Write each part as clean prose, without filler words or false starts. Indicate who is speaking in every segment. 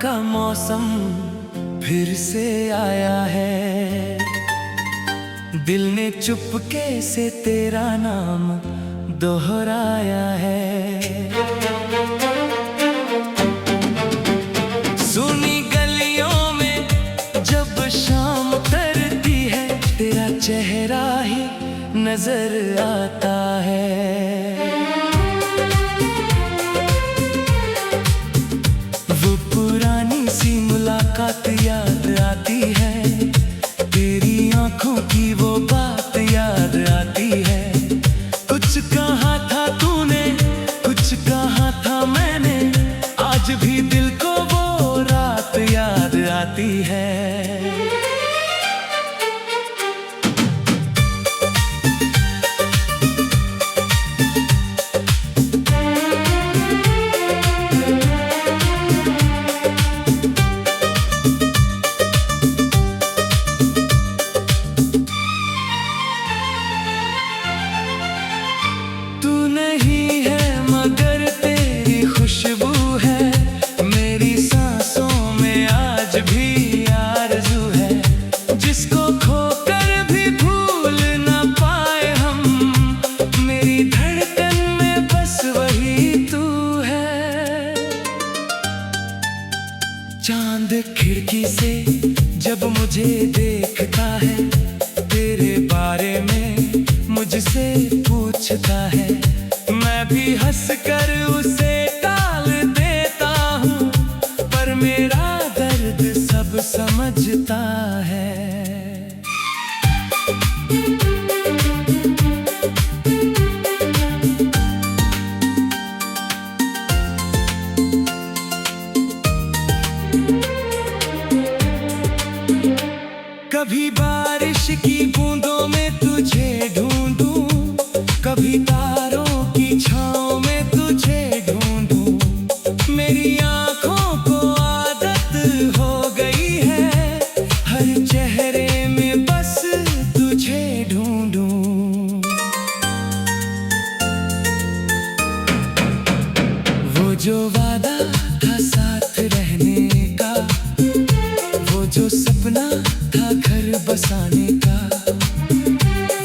Speaker 1: का मौसम फिर से आया है। दिल ने चुपके से तेरा नाम दोहराया है। सुनी गलियों में जब शाम तरती है, तेरा चेहरा ही नजर आता है। मुलाकात याद आती है, तेरी आंखों की वो बात याद आती है। कुछ कहा था तूने, कुछ कहा था मैंने, आज भी दिल को वो रात याद आती है। नहीं है मगर तेरी खुशबू है, मेरी सांसों में आज भी आरज़ू है। जिसको खोकर भी भूल ना पाए हम, मेरी धड़कन में बस वही तू है। चांद खिड़की से जब मुझे देखता है, तेरे बारे में मुझसे पूछता है। मैं भी हंसकर उसे टाल देता हूँ, पर मेरा दर्द सब समझता है। कभी बारिश की बूंदों में तुझे ढूंढूं, कभी तारों की छांव में तुझे ढूंढूं। मेरी आंखों को आदत हो गई है, हर चेहरे में बस तुझे ढूंढूं। वो जो वादा था साथ रहने का, वो जो सपना था घर बसाने का,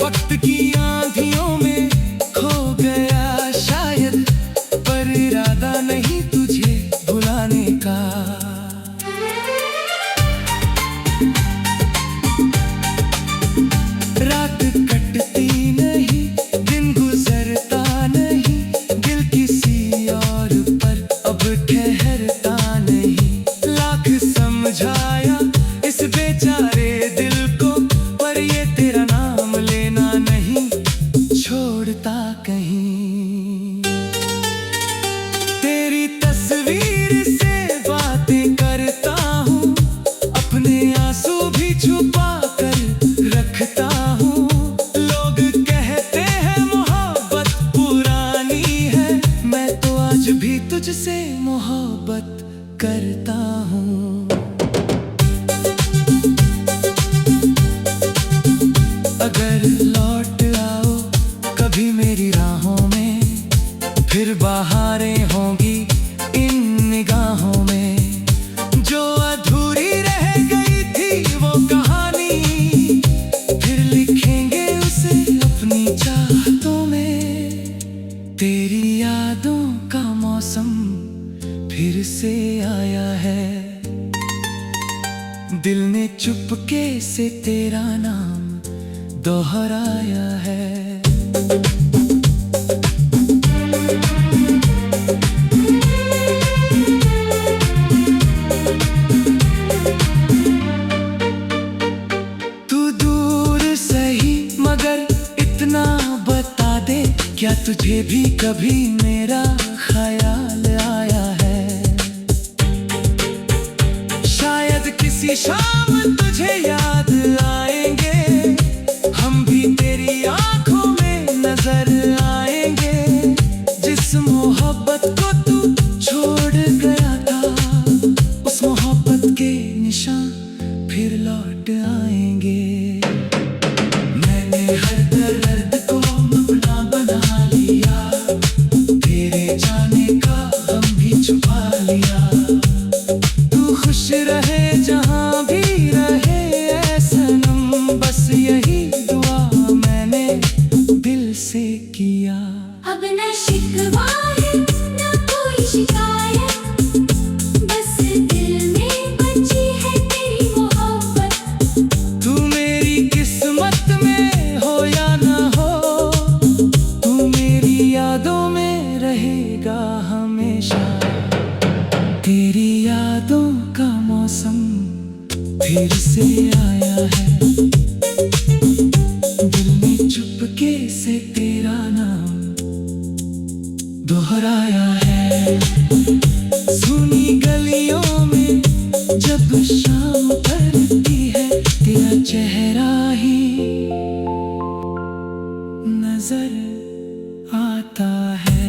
Speaker 1: वक्त की आंधियों में खो गया शायद, पर इरादा नहीं तुझे भुलाने का। रात कटती नहीं, दिन गुजरता नहीं, दिल किसी और पर अब ठहरता नहीं। लाख समझाया इस बेचारे दिल को, पर ये तेरा नाम लेना नहीं छोड़ता कहीं। तेरी तस्वीर से बातें करता हूँ, अपने आंसू भी छुपा कर रखता हूँ। लोग कहते हैं मोहब्बत पुरानी है, मैं तो आज भी तुझसे मोहब्बत करता हूँ। अगर लौट आओ कभी मेरी राहों में, फिर बहारें होंगी इन निगाहों में। जो अधूरी रह गई थी वो कहानी, फिर लिखेंगे उसे अपनी चाहतों में। तेरी यादों का मौसम फिर से आया है। दिल ने चुपके से तेरा नाम दोहराया है। तू दूर सही मगर इतना बता दे, क्या तुझे भी कभी मेरा ख्याल आया है? शायद किसी शाम तुझे याद आएंगे, हम भी तेरी आंखों में नजर आएंगे। जिस मोहब्बत को तू छोड़ गया था, उस मोहब्बत के निशान फिर लौट आएंगे। मैंने हर दर्द को अपना बना लिया, तेरे जाने का गम भी छुपा लिया। तू रहे जहां भी रहे ऐ सनम, बस यही दुआ मैंने दिल से किया।
Speaker 2: अब न शिकवा है न कोई शिकायत, बस दिल में बची है तेरी मोहब्बत।
Speaker 1: तू मेरी किस्मत में हो या ना हो, तू मेरी यादों में रहेगा हमेशा। तेरी यादों का मौसम फिर से आया है, दिल ने चुपके से तेरा नाम दोहराया है। सुनी गलियों में जब शाम ढलती है, तेरा चेहरा ही नजर आता है।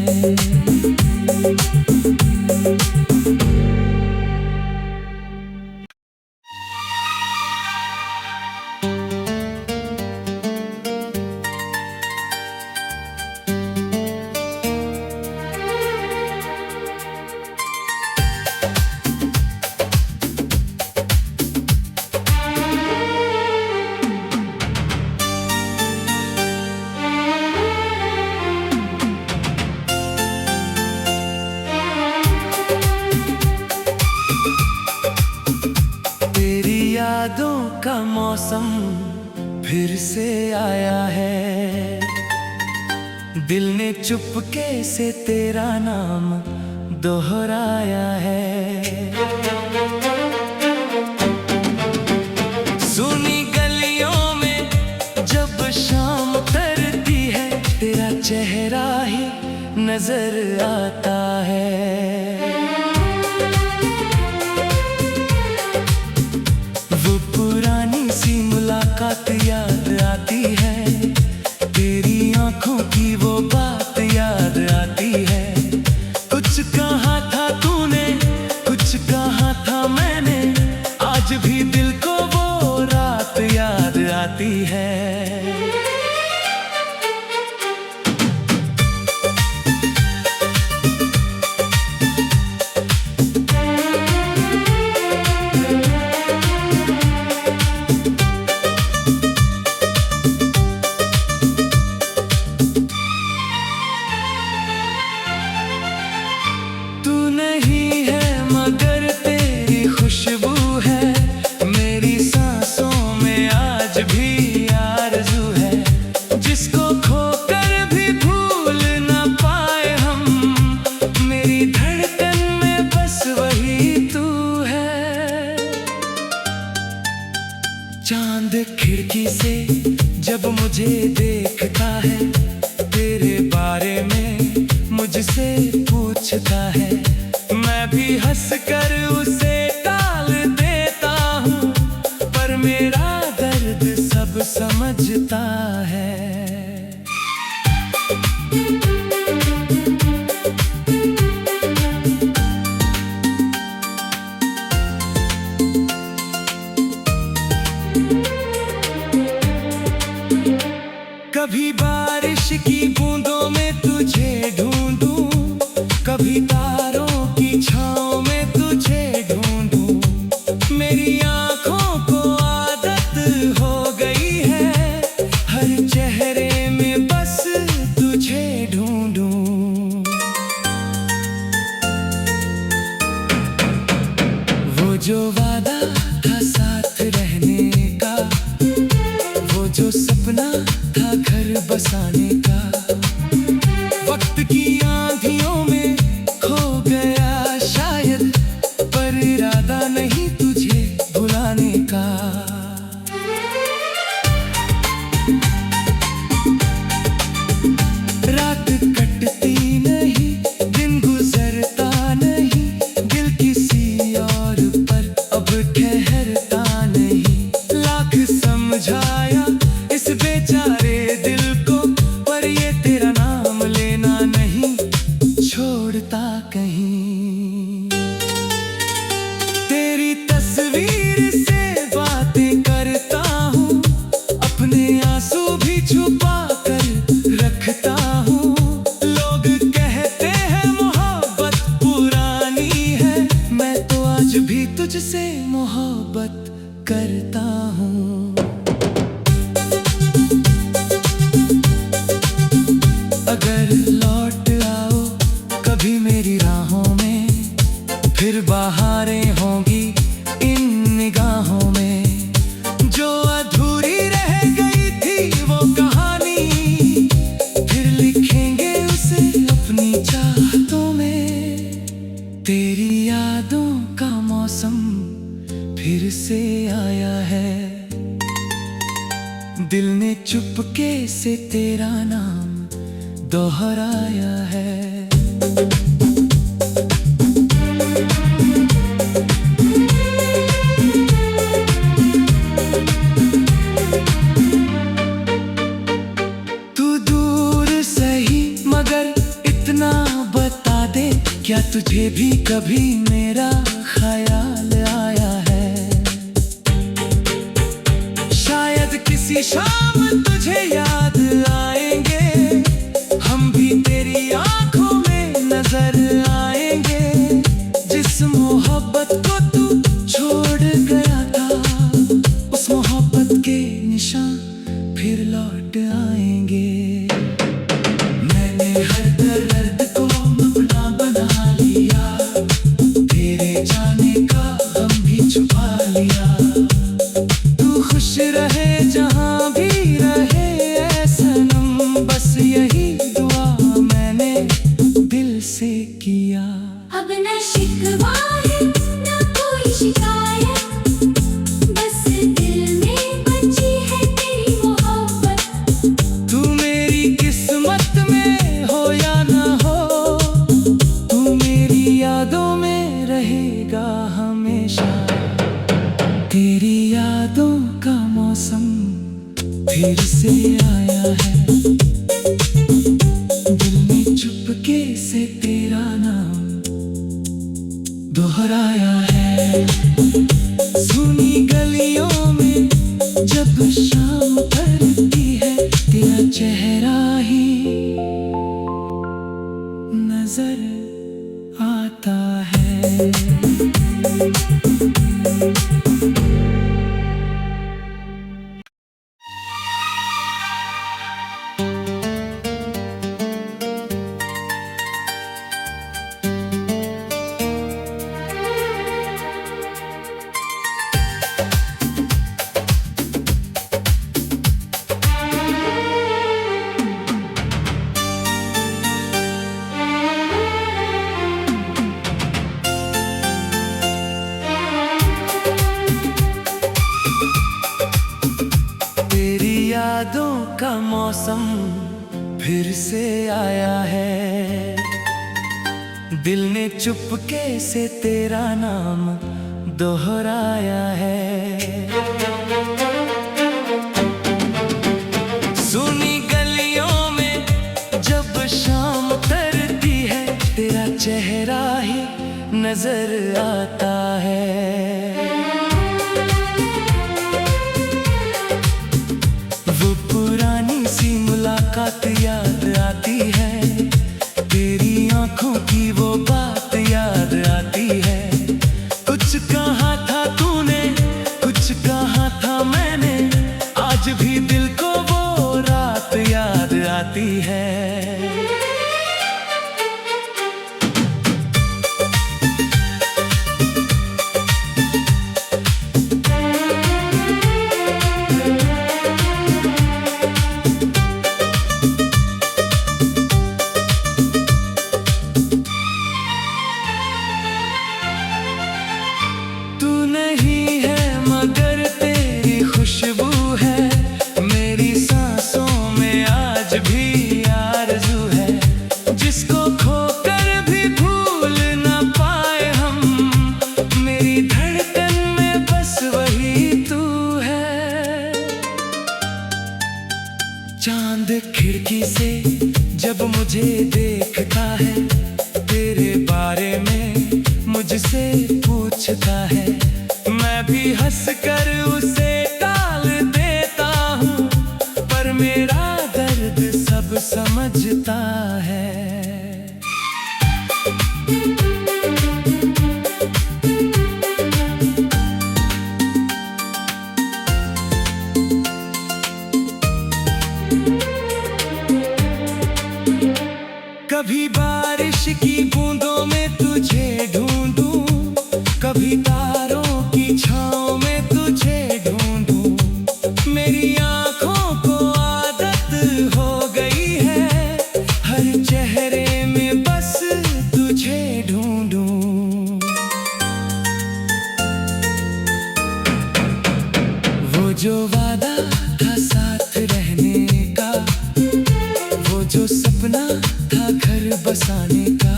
Speaker 1: यादों का मौसम फिर से आया है, दिल ने चुपके से तेरा नाम दोहराया है। सुनी गलियों में जब शाम तरती है, तेरा चेहरा ही नजर आता है। मुलाकात याद आती है, तेरी आंखों की वो बात याद आती है। कुछ कहा था तूने, कुछ कहा था मैंने, आज भी दिल को वो रात याद आती है। चांद खिड़की से जब मुझे देखता है, तेरे बारे में मुझसे पूछता है, मैं भी हंसकर उसे टाल देता हूँ, पर मेरा दर्द सब समझता है। कभी बारिश की बूंदों में तुझे ढूंढूं, कभी तारों की छांव में तुझे ढूंढूं। मेरी आंखों को आदत हो गई है, हर चेहरे में बस तुझे ढूंढूं। वो जो वादा था साथ रहने का, वो जो सपना था घर बसाने का, वक्त की आंधियों में खो गया शायद, पर इरादा नहीं तुझे भुलाने का। रात कटती नहीं, दिन गुजरता नहीं, दिल किसी और पर अब तुझसे मोहब्बत करता हूँ। अगर लौट आओ कभी मेरी राहों में, फिर बहारें होंगी इन निगाहों में। जो अधूरी रह गई थी वो कहानी, फिर लिखेंगे उसे अपनी चाहतों में। तेरी यादों का मौसम फिर से आया है, दिल ने चुपके से तेरा नाम दोहराया है। तू दूर सही मगर इतना बता दे, क्या तुझे भी कभी मेरा ख्याल आया है? शायद किसी शाम तुझे याद आएंगे, हम भी तेरी आंखों में नजर आएंगे। जिस मोहब्बत को तू छोड़ गया था, उस मोहब्बत के निशान फिर लौट आएंगे। मैंने हर दर्द को अपना बना लिया, तेरे जाने का गम भी छुपा लिया। तू खुश रहे जहां भी रहे ऐ सनम, बस यही दुआ मैंने दिल से किया।
Speaker 2: अब न शिकवा है न कोई शिकायत, बस दिल में बची है तेरी मोहब्बत।
Speaker 1: तू मेरी किस्मत में हो या ना हो, तू मेरी यादों में रहेगा हमेशा। तेरी यादों का मौसम फिर से आया है, दिल ने चुपके से तेरा नाम दोहराया है। सुनी गलियों में जब शाम ढलती है, तेरा चेहरा ही नजर आता है। तेरी यादों का मौसम फिर से आया है, दिल ने चुपके से तेरा नाम दोहराया है। सुनी गलियों में जब शाम तरती है, तेरा चेहरा ही नजर आता है। वो पुरानी सी मुलाकात याद आती है, तेरी आंखों की वो बात याद आती है। कुछ कहा था तूने, कुछ कहा था मैंने, आज भी दिल को वो रात याद आती है। तू नहीं है मगर तेरी खुशबू है, मेरी सांसों में आज भी आरज़ू है। जिसको खोकर भी भूल ना पाए हम, मेरी धड़कन में बस वही तू है। चांद खिड़की से जब मुझे देखता है, तेरे बारे में मुझसे पूछता है, मैं भी हंसकर उसे टाल देता हूँ, पर मेरा दर्द सब समझता है। जो वादा था साथ रहने का, वो जो सपना था घर बसाने का,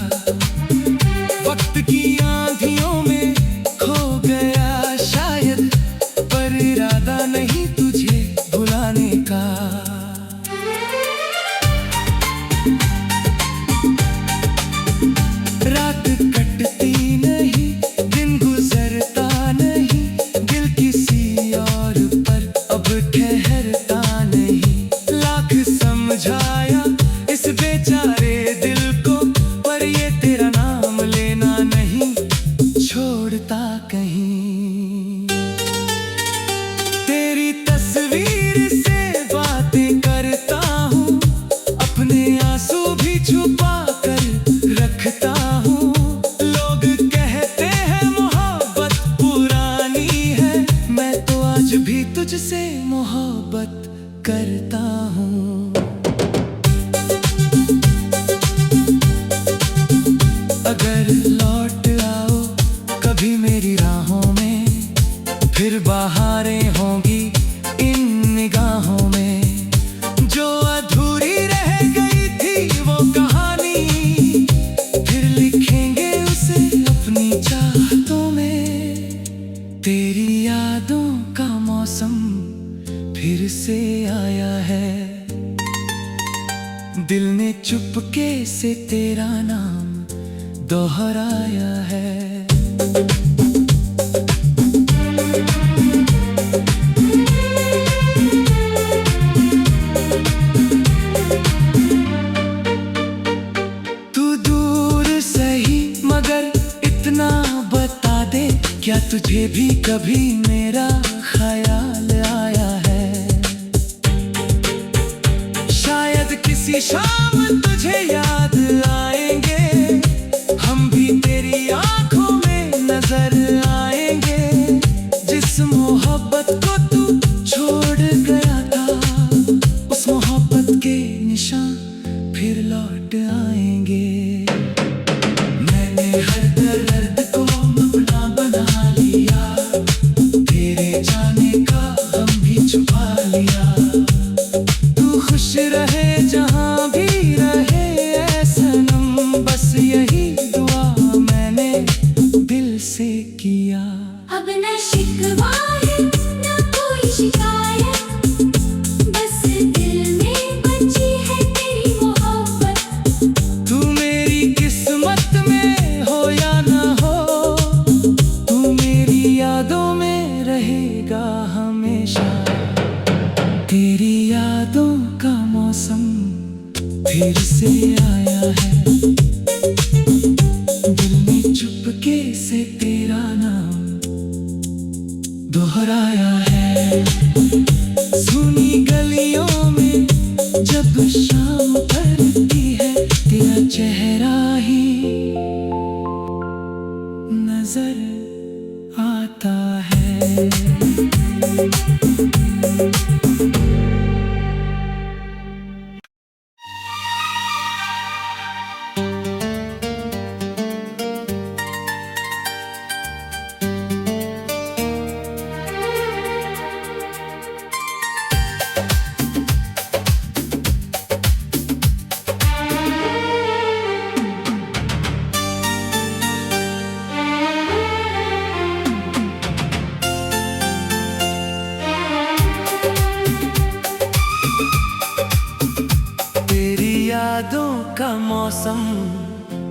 Speaker 1: वक्त की आंधियों में खो गया शायद, पर इरादा नहीं तुझे भुलाने का। रात कटती नहीं, दिन गुजरता नहीं, दिल किसी और पर अब ठहरता नहीं। लाख समझाया इस बेचारे दिल को, पर ये तेरा नाम लेना नहीं छोड़ता कहीं। तेरी तस्वीर से बातें करता हूँ, अपने आंसू भी छुपा कर रखता हूँ। लोग कहते हैं मोहब्बत पुरानी है, मैं तो आज भी तुझसे मोहब्बत करता हूँ। अगर लौट आओ कभी मेरी राहों में, फिर बहारें होंगी इन निगाहों में। जो अधूरी रह गई थी वो कहानी, फिर लिखेंगे उसे अपनी चाहतों में। तेरी यादों का मौसम फिर से आया है, दिल ने चुपके से तेरा नाम दोहराया है। तू दूर सही मगर इतना बता दे, क्या तुझे भी कभी मेरा ख्याल आया है? शायद किसी शाम तुझे याद आएंगे, हम भी तेरी आंखों में नजर आएंगे। जिस मोहब्बत को तू छोड़ गया था, उस मोहब्बत के निशान फिर लौट आएंगे। मैंने हर दर्द को अपना बना लिया, तेरे जाने का गम भी छुपा लिया। तू खुश रहे जहां भी रहे ऐ सनम, बस यही दुआ मैंने दिल से किया।
Speaker 2: अब न शिकवा है न कोई शिकायत, बस दिल में बची है तेरी मोहब्बत।
Speaker 1: तू मेरी किस्मत में हो या ना हो, तू मेरी यादों में रहेगा हमेशा। तेरी यादों का मौसम फिर से आया है, दिल ने चुपके से तेरा नाम दोहराया है। सुनी गलियों में जब शाम पड़ती है, तेरा चेहरा ही नजर आता है। यादों का मौसम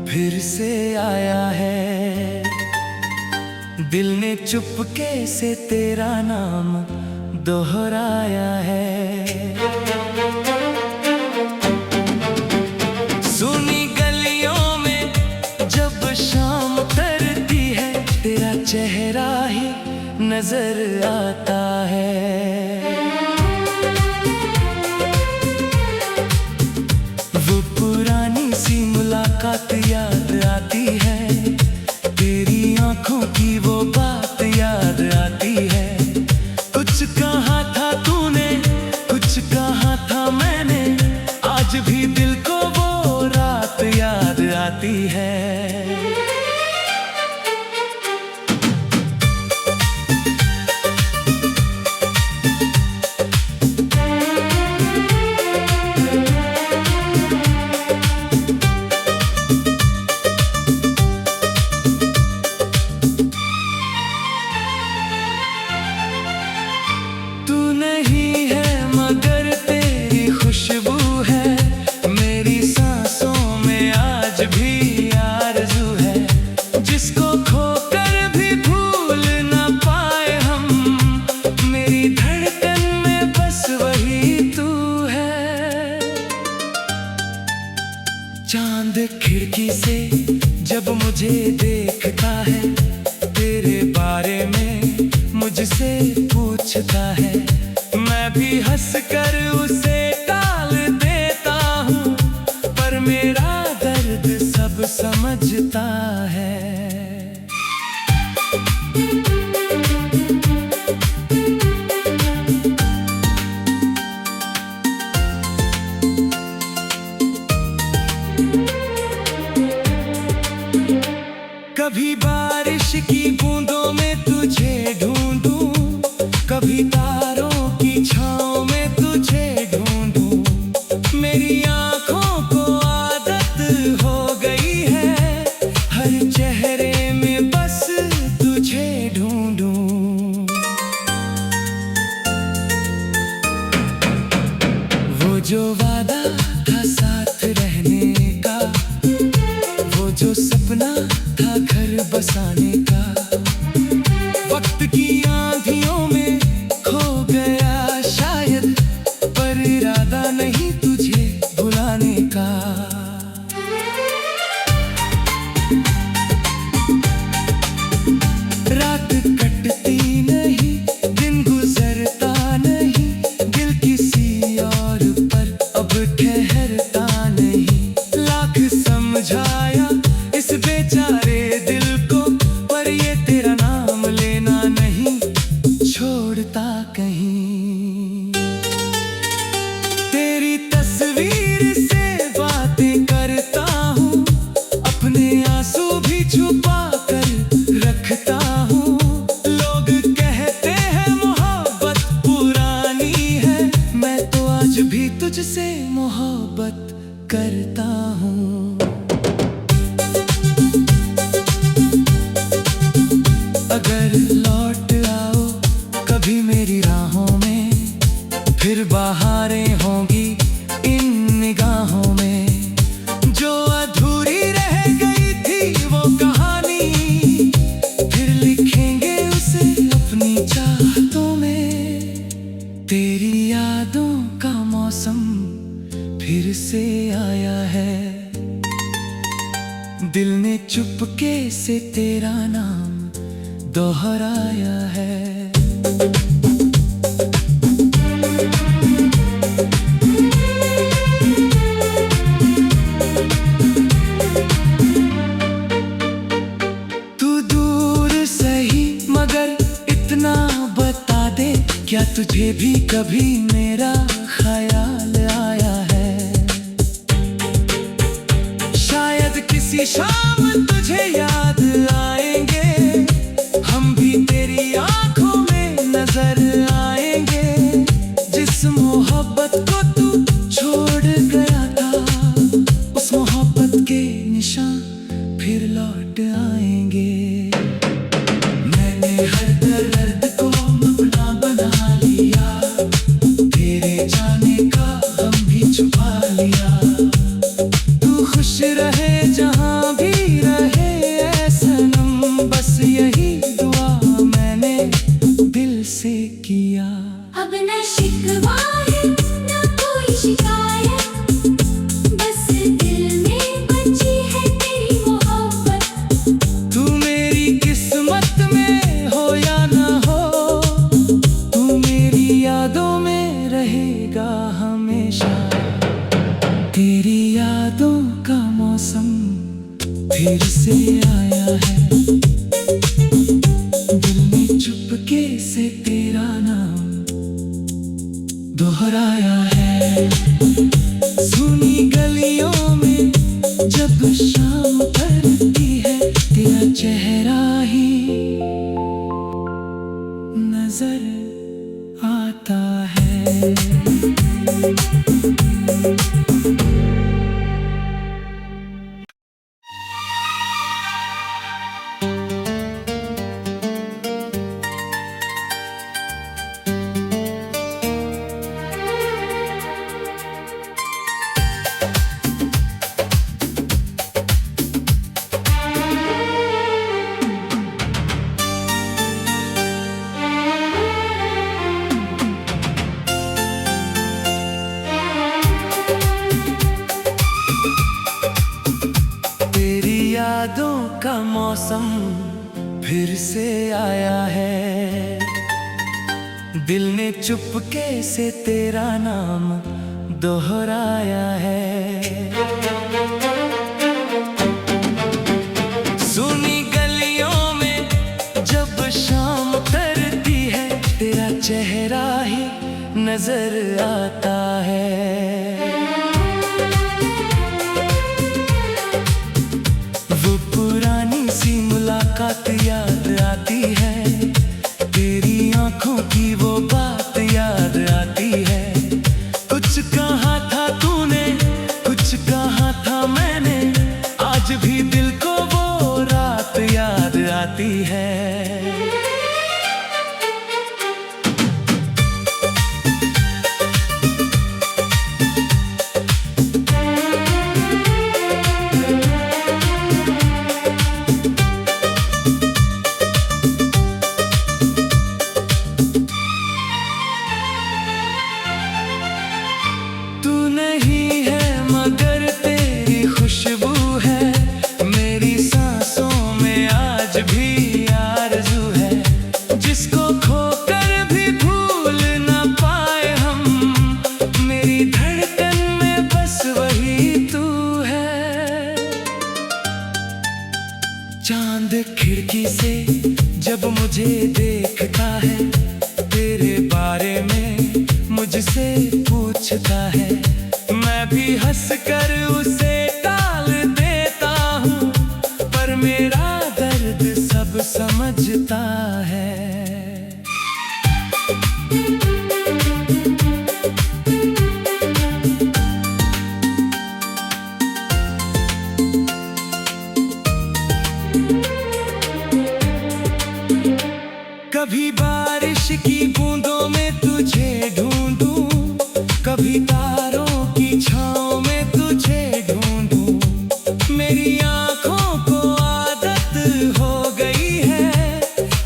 Speaker 1: फिर से आया है, दिल ने चुपके से तेरा नाम दोहराया है। सुनी गलियों में जब शाम तरती है, तेरा चेहरा ही नजर आता है। मुलाकात याद आती है, तेरी आंखों की वो बात याद आती है। कुछ कहा था तूने, कुछ कहा था मैंने, आज भी दिल को वो रात याद आती है। खोकर भी भूल ना पाए हम, मेरी धड़कन में बस वही तू है। चांद खिड़की से जब मुझे देखता है, तेरे बारे में मुझसे पूछता है, मैं भी हंसकर उसे टाल देता हूँ, पर मेरा दर्द सब समझता है। कभी बारिश की बूंदों में तुझे ढूंढूं, कभी तारों की छांव में तुझे ढूंढूं। मेरी आंखों को आदत हो गई है, हर चेहरे में बस तुझे ढूंढूं। वो जो वादा था साथ रहने का, वो जो सपना था घर बसाने का, वक्त की आंधियों में खो गया शायद, पर इरादा नहीं तुझे भुलाने का। रात कटती नहीं, दिन गुजरता नहीं, दिल किसी और पर अब ठहरता नहीं। लाख समझाया इस बेचारे दिल को, पर ये तेरा नाम लेना नहीं छोड़ता कहीं। तेरी तस्वीर से बातें करता हूँ, अपने आंसू भी छुपा कर रखता हूँ। लोग कहते हैं मोहब्बत पुरानी है, मैं तो आज भी तुझसे मोहब्बत करता हूँ। अगर लौट आओ कभी मेरी राहों में, फिर बहारें होंगी इन निगाहों में। जो अधूरी रह गई थी वो कहानी, फिर लिखेंगे उसे अपनी चाहतों में। तेरी यादों का मौसम फिर से आया है, दिल ने चुपके से तेरा नाम दोहराया है। तू दूर सही मगर इतना बता दे, क्या तुझे भी कभी मेरा ख्याल आया है? शायद किसी शाम तुझे याद आएंगे, हम भी तेरी आंखों में नजर आएंगे। जिस मोहब्बत को तू छोड़ गया था, उस मोहब्बत के निशान फिर लौट आएंगे। मैंने हर दर्द को अपना बना लिया, तेरे जाने का गम भी छुपा लिया। तू खुश रहे जहां भी रहे ऐ सनम, बस यही दुआ मैंने दिल से किया।
Speaker 2: अब न शिकवा है न कोई शिकायत, बस दिल में बची है तेरी मोहब्बत।
Speaker 1: तू मेरी किस्मत में हो या ना हो, तू मेरी यादों में रहेगा हमेशा। तेरी यादों का मौसम फिर से आया है, दिल ने चुपके से तेरा नाम दोहराया है। सुनी गलियों में जब शाम पड़ती है, तेरा चेहरा ही नजर आता है। मौसम फिर से आया है। दिल ने चुपके से तेरा नाम दोहराया है। सुनी गलियों में जब शाम उतरती है, तेरा चेहरा ही नजर आता है। वो पुरानी सी मुलाकात याद आती है, तेरी आंखों की वो बात याद आती है। कुछ कहा था तूने, कुछ कहा था मैंने, आज भी दिल को वो रात याद आती है। खुशबू है मेरी सांसों में, आज भी आरज़ू है जिसको खोकर भी भूल ना पाए हम। मेरी धड़कन में बस वही तू है। चांद खिड़की से जब मुझे देखता है, तेरे बारे में मुझसे पूछता है, मैं भी हंसकर उसे मेरा दर्द सब समझता है। कभी बारिश की बूंदों में तुझे ढूंढूं, कभी तारों की छांव में तुझे ढूंढूं। मेरी आंखों को हो गई है,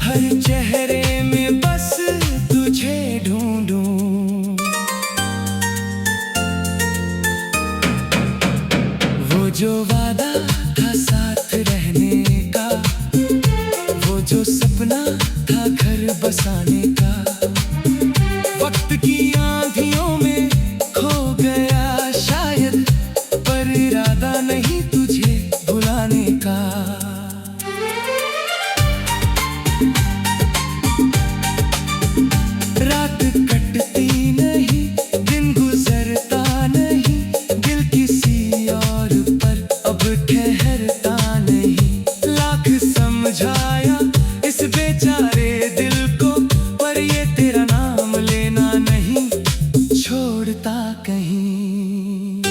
Speaker 1: हर चेहरे में बस तुझे ढूंढूं। वो जो वादा था साथ रहने का, वो जो सपना था घर बसाने का, वक्त की आंधियों में खो गया शायद, पर इरादा नहीं तुझे भुलाने का। रात कटती नहीं, दिन गुजरता नहीं, दिल किसी और पर अब ठहरता नहीं। लाख समझाया इस बेचारे दिल को, पर ये तेरा नाम लेना नहीं छोड़ता कहीं।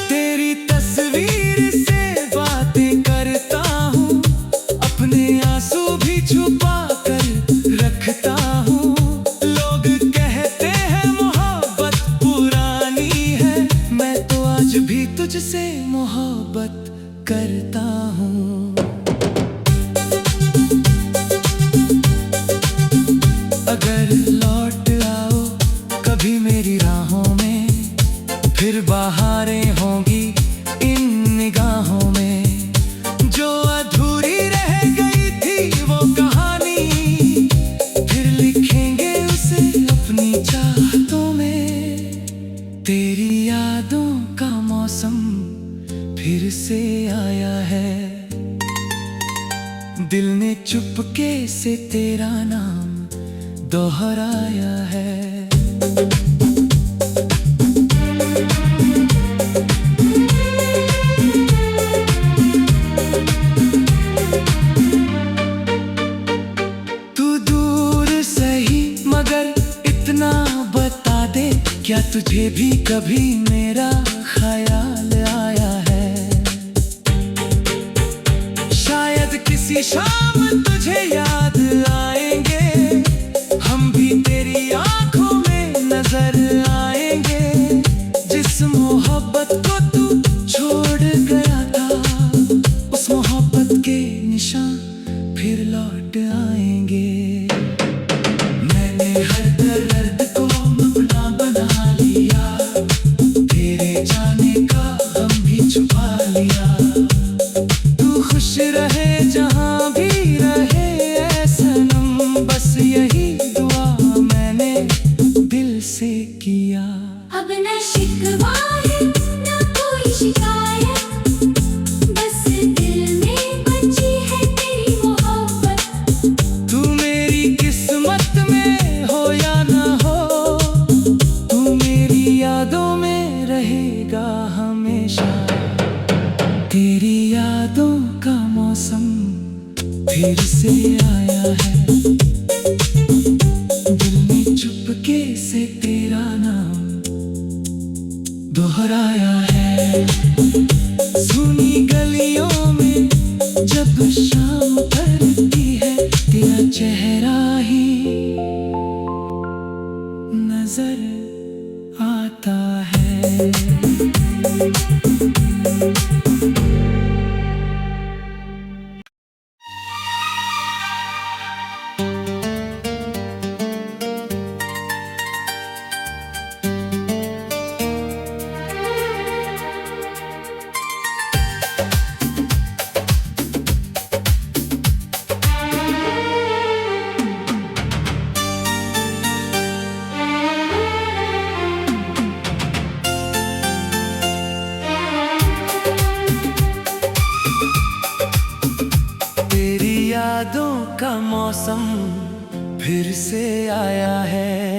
Speaker 1: तेरी तस्वीर से बातें करता हूँ, अपने आंसू भी छुपा कर रखता हूँ। लोग कहते हैं मोहब्बत पुरानी है, मैं तो आज भी तुझसे मोहब्बत करता हूँ। अगर लौट आओ कभी मेरी राहों में, फिर बहारें होंगी इन निगाहों में। जो अधूरी रह गई थी वो कहानी, फिर लिखेंगे उसे अपनी चाहतों में। तेरी यादों का मौसम फिर से आया है। दिल ने चुपके से तेरा नाम दोहराया है। तू दूर सही मगर इतना बता दे, क्या तुझे भी कभी मेरा ख्याल आया है? शायद किसी शाम तुझे याद आएंगे, हम भी तेरी आंखों में नजर आएंगे। जिस मोहब्बत को तू छोड़ गया था, उस मोहब्बत के निशान फिर लौट आएंगे। मैंने हर दर्द को अपना बना लिया, तेरे जाने का गम भी छुपा लिया। तू खुश रह फिर से आया है। दिल ने चुपके से तेरा नाम दोहराया है। सुनी गलियों में जब शाम पड़ती है, तेरा चेहरा ही नजर आता है। तेरी यादों का मौसम फिर से आया है।